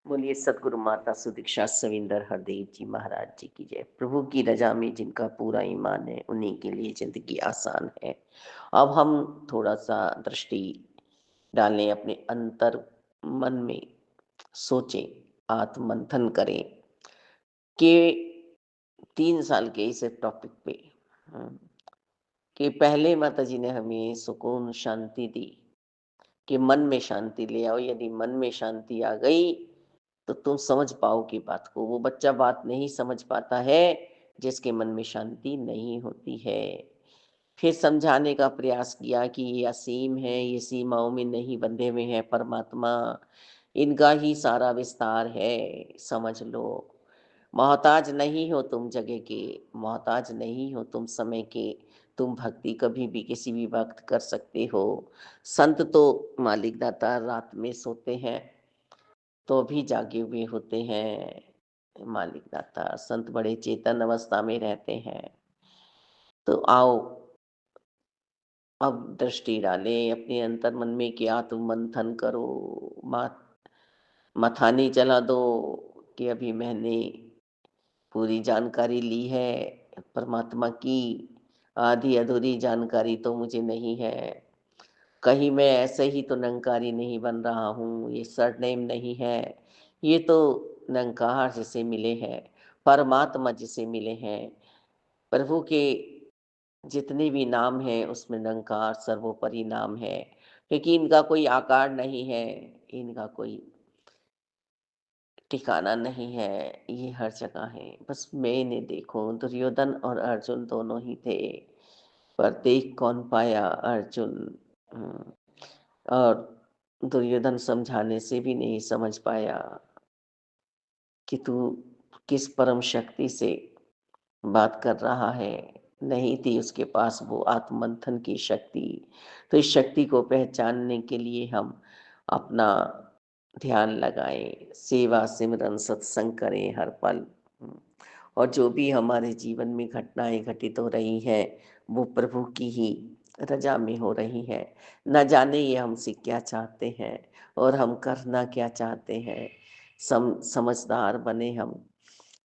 बोलिए सदगुरु माता सुदीक्षा सविंदर हरदेव जी महाराज जी की जय। प्रभु की रजा में जिनका पूरा ईमान है उन्हीं के लिए जिंदगी आसान है। अब हम थोड़ा सा दृष्टि डालें अपने अंतर मन में, सोचें, आत्ममंथन करें कि 3 साल के इस टॉपिक पे, हम्म, कि पहले माता जी ने हमें सुकून शांति दी कि मन में शांति ले आओ। यदि मन में शांति आ गई तो तुम समझ पाओगे बात को। वो बच्चा बात नहीं समझ पाता है जिसके मन में शांति नहीं होती है। फिर समझाने का प्रयास किया कि ये असीम है, ये सीमाओं में नहीं बंधे हुए हैं परमात्मा, इनका ही सारा विस्तार है, समझ लो। मोहताज नहीं हो तुम जगह के, मोहताज नहीं हो तुम समय के, तुम भक्ति कभी भी किसी भी वक्त कर सकते हो। संत तो मालिक दाता रात में सोते हैं तो भी जागे हुए होते हैं। मालिक दाता संत बड़े चेतन अवस्था में रहते हैं। तो आओ अब दृष्टि डालें अपने अंतर मन में कि आत्म मंथन करो। मथानी चला दो कि अभी मैंने पूरी जानकारी ली है परमात्मा की, आधी अधूरी जानकारी तो मुझे नहीं है। कहीं मैं ऐसे ही तो निरंकारी नहीं बन रहा हूँ, ये सरनेम नहीं है। ये तो निरंकार जिसे मिले हैं, परमात्मा जिसे मिले हैं, प्रभु के जितने भी नाम हैं उसमें निरंकार सर्वोपरि नाम है। क्योंकि इनका कोई आकार नहीं है, इनका कोई ठिकाना नहीं है, ये हर जगह है। बस मैंने देखो दुर्योधन और अर्जुन दोनों ही थे, पर देख कौन पाया अर्जुन। हम्म, और दुर्योधन समझाने से भी नहीं समझ पाया कि तू किस परम शक्ति से बात कर रहा है। नहीं थी उसके पास वो आत्ममंथन की शक्ति। तो इस शक्ति को पहचानने के लिए हम अपना ध्यान लगाएं, सेवा सिमरन सत्संग करें हर पल। और जो भी हमारे जीवन में घटनाएं घटित हो रही हैं वो प्रभु की ही रजा में हो रही है। न जाने ये हमसे क्या चाहते हैं और हम करना क्या चाहते हैं। समझदार बने हम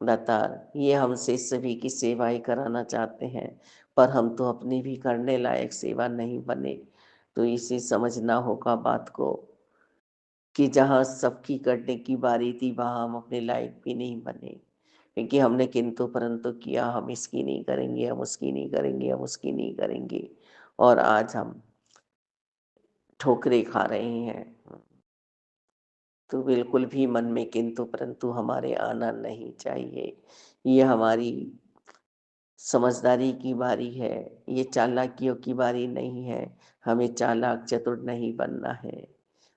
दातार, ये हमसे सभी की सेवाएं कराना चाहते हैं, पर हम तो अपनी भी करने लायक सेवा नहीं बने। तो इसे समझना होगा बात को कि जहाँ सबकी करने की बारी थी वहां हम अपने लायक भी नहीं बने। क्योंकि हमने किंतु परंतु किया, हम इसकी नहीं करेंगे, हम उसकी नहीं करेंगे, हम उसकी नहीं करेंगे, और आज हम ठोकरें खा रहे हैं। तो बिल्कुल भी मन में किंतु परंतु हमारे आना नहीं चाहिए। ये हमारी समझदारी की बारी है, ये चालाकियों की बारी नहीं है। हमें चालाक चतुर नहीं बनना है,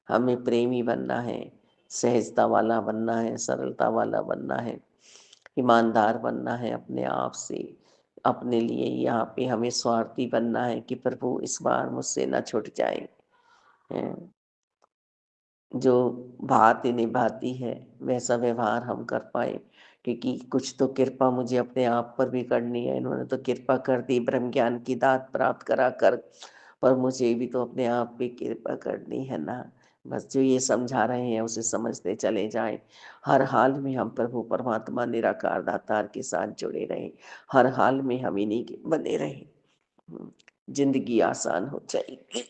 हमें प्रेमी बनना है, सहजता वाला बनना है, सरलता वाला बनना है, ईमानदार बनना है अपने आप से। अपने लिए यहाँ पे हमें स्वार्थी बनना है कि प्रभु इस बार मुझसे न छूट जाए। हैं। जो भांति निभाती है वैसा व्यवहार हम कर पाए। क्योंकि कुछ तो कृपा मुझे अपने आप पर भी करनी है। इन्होंने तो कृपा कर दी ब्रह्म ज्ञान की दात प्राप्त करा कर, पर मुझे भी तो अपने आप पे कृपा करनी है ना। बस जो ये समझा रहे हैं उसे समझते चले जाएं। हर हाल में हम प्रभु परमात्मा निराकार दातार के साथ जुड़े रहें, हर हाल में हम इन्हीं के बने रहें। जिंदगी आसान हो जाएगी,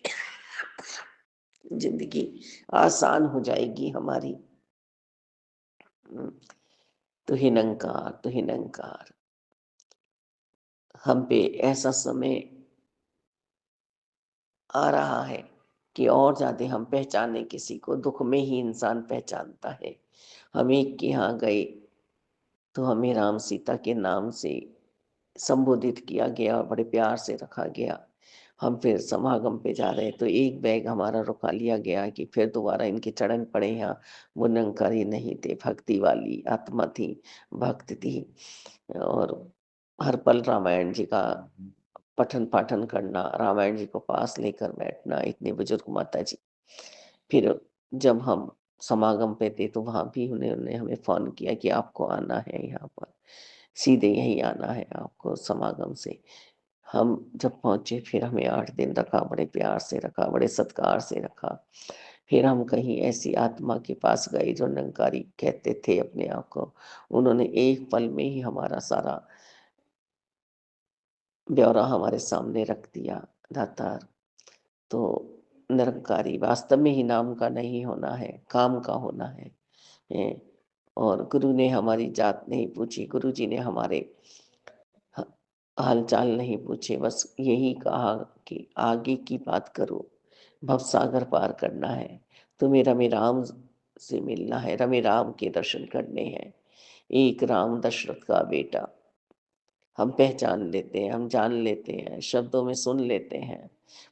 जिंदगी आसान हो जाएगी हमारी। हम्म, तो ही निरंकार, तो ही निरंकार। हम पे ऐसा समय आ रहा है कि और ज्यादा हम पहचाने किसी को। दुख में ही इंसान पहचानता है। हम एक के यहाँ गए तो हमें राम सीता के नाम से संबोधित किया गया और बड़े प्यार से रखा गया। हम फिर समागम पे जा रहे तो एक बैग हमारा रुका लिया गया कि फिर दोबारा इनके चरण पड़े। यहाँ वो निरंकारी नहीं थे, भक्ति वाली आत्मा थी, भक्त थी। और हर पल रामायण जी का पठन पाठन करना, रामायण जी को पास लेकर बैठना, इतने बुजुर्ग माता जी। फिर जब हम समागम पे थे तो वहां भी उन्होंने हमें फोन किया कि आपको आना है यहाँ पर, सीधे यहीं आना है आपको समागम से। हम जब पहुंचे फिर हमें 8 दिन रखा, बड़े प्यार से रखा, बड़े सत्कार से रखा। फिर हम कहीं ऐसी आत्मा के पास गए जो निरंकारी कहते थे अपने आप को। उन्होंने एक पल में ही हमारा सारा ब्यौरा हमारे सामने रख दिया। दातार, तो निरंकारी वास्तव में ही नाम का नहीं होना है, काम का होना है। ए, और गुरु ने हमारी जात नहीं पूछी, गुरु जी ने हमारे ह- हाल चाल नहीं पूछे, बस यही कहा कि आगे की बात करो, भवसागर पार करना है, तुम्हें रमे राम से मिलना है, रमे राम के दर्शन करने हैं। एक राम दशरथ का बेटा हम पहचान लेते हैं, हम जान लेते हैं, शब्दों में सुन लेते हैं,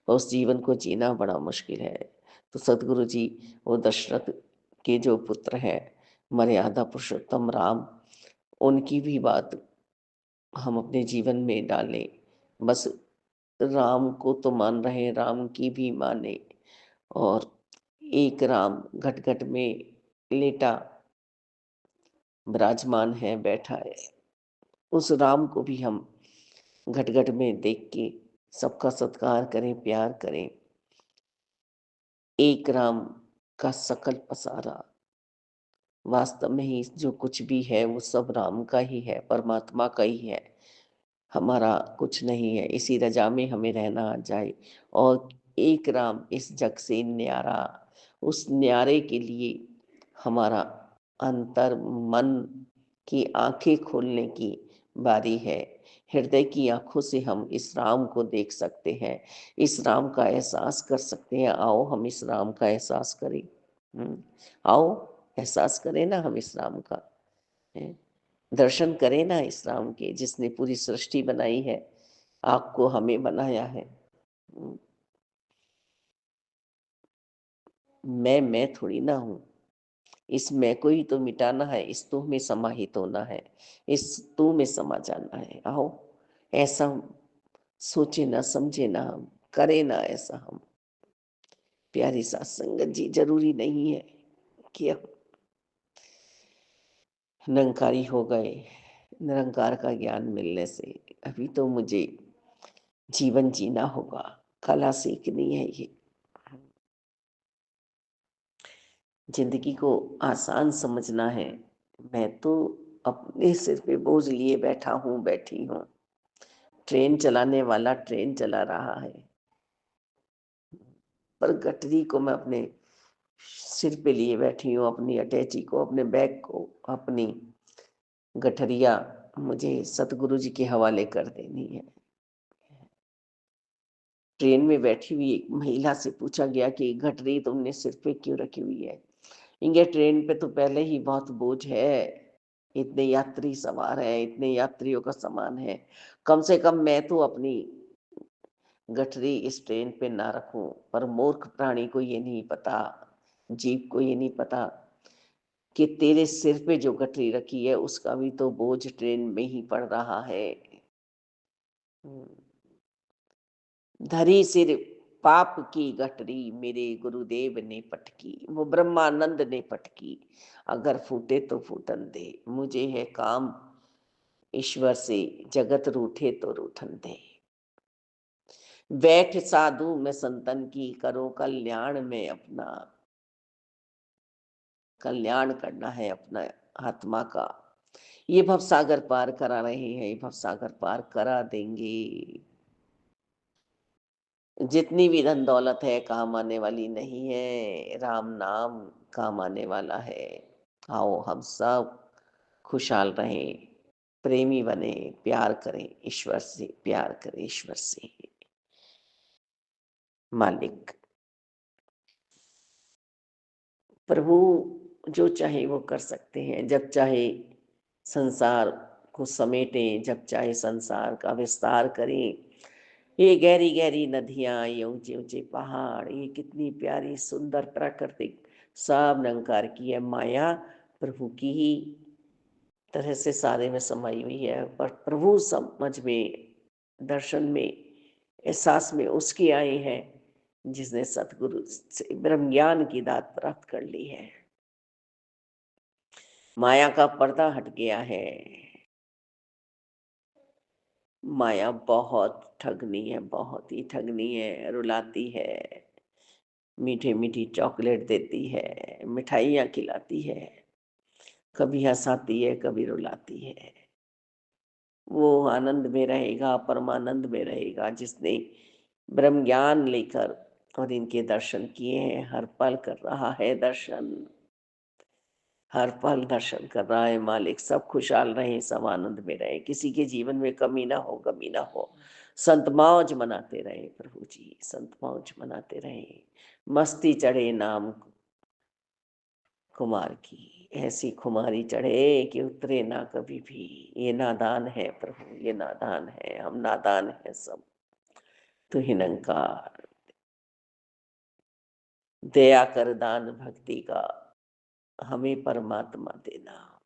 पर उस जीवन को जीना बड़ा मुश्किल है। तो सदगुरु जी वो दशरथ के जो पुत्र हैं, मर्यादा पुरुषोत्तम राम, उनकी भी बात हम अपने जीवन में डालें। बस राम को तो मान रहे हैं, राम की भी माने। और एक राम घट घट में लेटा विराजमान है, बैठा है, उस राम को भी हम घट घट में देख के सबका सत्कार करें, प्यार करें। एक राम का सकल पसारा, वास्तव में ही जो कुछ भी है वो सब राम का ही है, परमात्मा का ही है, हमारा कुछ नहीं है। इसी रजा में हमें रहना आ जाए। और एक राम इस जग से न्यारा, उस न्यारे के लिए हमारा अंतर मन की आंखें खोलने की बारी है। हृदय की आंखों से हम इस राम को देख सकते हैं, इस राम का एहसास कर सकते हैं। आओ हम इस राम का एहसास करें। आओ एहसास करें ना हम इस राम का। हैं? दर्शन करें ना इस राम के, जिसने पूरी सृष्टि बनाई है, आपको हमें बनाया है। हम्म, मैं थोड़ी ना हूँ। इस मैं को ही तो मिटाना है, इस तू में समाहित होना है, इस तू में समा जाना है। आओ ऐसा सोचे ना, समझे ना, हम करे ना ऐसा हम। प्यारी साथ संगत जी, जरूरी नहीं है कि हम निरंकारी हो गए। निरंकार का ज्ञान मिलने से अभी तो मुझे जीवन जीना होगा, कला सीखनी है। ये जिंदगी को आसान समझना है। मैं तो अपने सिर पे बोझ लिए बैठा हूँ, बैठी हूँ। ट्रेन चलाने वाला ट्रेन चला रहा है, पर गठरी को मैं अपने सिर पे लिए बैठी हूँ, अपनी अटैची को, अपने बैग को, अपनी गठरिया मुझे सतगुरु जी के हवाले कर देनी है। ट्रेन में बैठी हुई एक महिला से पूछा गया कि गठरी तुमने सिर पे क्यों रखी हुई है। इंगे ट्रेन पे तो पहले ही बहुत बोझ है, इतने यात्री सवार है, इतने यात्रियों का सामान है, कम से कम मैं तो अपनी गठरी इस ट्रेन पे ना रखूं। पर मूर्ख प्राणी को ये नहीं पता, जीव को ये नहीं पता कि तेरे सिर पे जो गठरी रखी है उसका भी तो बोझ ट्रेन में ही पड़ रहा है। हम्म, धरी सिर पाप की गठरी मेरे गुरुदेव ने पटकी, वो ब्रह्मानंद ने पटकी। अगर फूटे तो फूटन दे, मुझे है काम ईश्वर से, जगत रूठे तो रूठन दे। बैठ साधु में संतन की, करो कल्याण में अपना, कल्याण करना है अपना आत्मा का। ये भवसागर पार करा रहे हैं, ये भवसागर पार करा देंगे। जितनी भी धन दौलत है काम आने वाली नहीं है, राम नाम काम आने वाला है। आओ हम सब खुशहाल रहें, प्रेमी बने, प्यार करें ईश्वर से, प्यार करें ईश्वर से। मालिक प्रभु जो चाहे वो कर सकते हैं, जब चाहे संसार को समेटें, जब चाहे संसार का विस्तार करें। ये गहरी गहरी नदियां, ये ऊंचे ऊंचे पहाड़, ये कितनी प्यारी सुंदर प्राकृतिक, सब निरंकार की है माया, प्रभु की ही तरह से सारे में समाई हुई है। पर प्रभु समझ में, दर्शन में, एहसास में उसके आए हैं जिसने सतगुरु से ब्रह्म ज्ञान की दात प्राप्त कर ली है। माया का पर्दा हट गया है। माया बहुत ठगनी है, बहुत ही ठगनी है, रुलाती है। मीठे मीठी चॉकलेट देती है, मिठाइयाँ खिलाती है, कभी हँसाती है, कभी रुलाती है। वो आनंद में रहेगा, परमानंद में रहेगा, जिसने ब्रह्म ज्ञान लेकर और इनके दर्शन किए हैं, हर पल कर रहा है दर्शन, हर पल दर्शन कर रहा है मालिक। सब खुशहाल रहे, सब आनंद में रहे, किसी के जीवन में कमी ना हो, गमी ना हो। संत मौज मनाते रहे प्रभु जी, संत मौज मनाते रहे। मस्ती चढ़े नाम कुमार की, ऐसी खुमारी चढ़े कि उतरे ना कभी भी। ये नादान है प्रभु, ये नादान है, हम नादान है सब। तू ही निरंकार, दया कर दान भक्ति का हमें परमात्मा देना।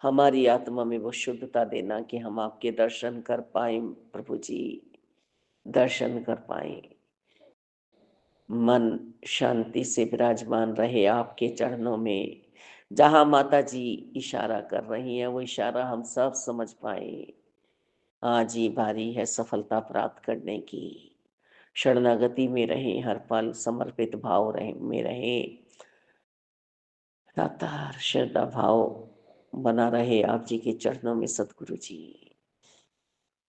हमारी आत्मा में वो शुद्धता देना कि हम आपके दर्शन कर पाए प्रभु जी, दर्शन कर पाए। मन शांति से विराजमान रहे आपके चरणों में। जहाँ माता जी इशारा कर रही हैं, वो इशारा हम सब समझ पाए। आज ही बारी है सफलता प्राप्त करने की। शरणागति में रहे, हर पल समर्पित भाव रहे में रहे, लगातार श्रद्धा भाव बना रहे आप जी के चरणों में सतगुरु जी।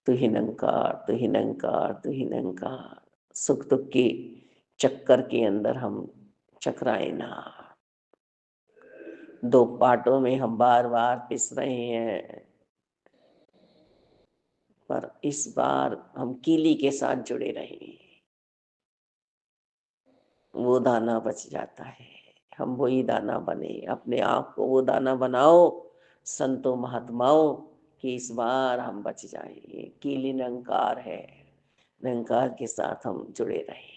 तू ही निरंकार, तू ही निरंकार, तू ही निरंकार। सुख दुख के चक्कर के अंदर हम चकराए ना। दो पार्टों में हम बार बार पिस रहे हैं, पर इस बार हम कीली के साथ जुड़े रहे। वो दाना बच जाता है, हम वही दाना बने। अपने आप को वो दाना बनाओ संतों महात्माओं कि इस बार हम बच जाएं। कीली निरंकार है, निरंकार के साथ हम जुड़े रहे।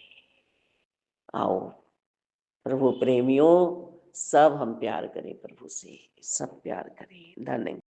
आओ प्रभु प्रेमियों, सब हम प्यार करें प्रभु से, सब प्यार करें। धन्यवाद।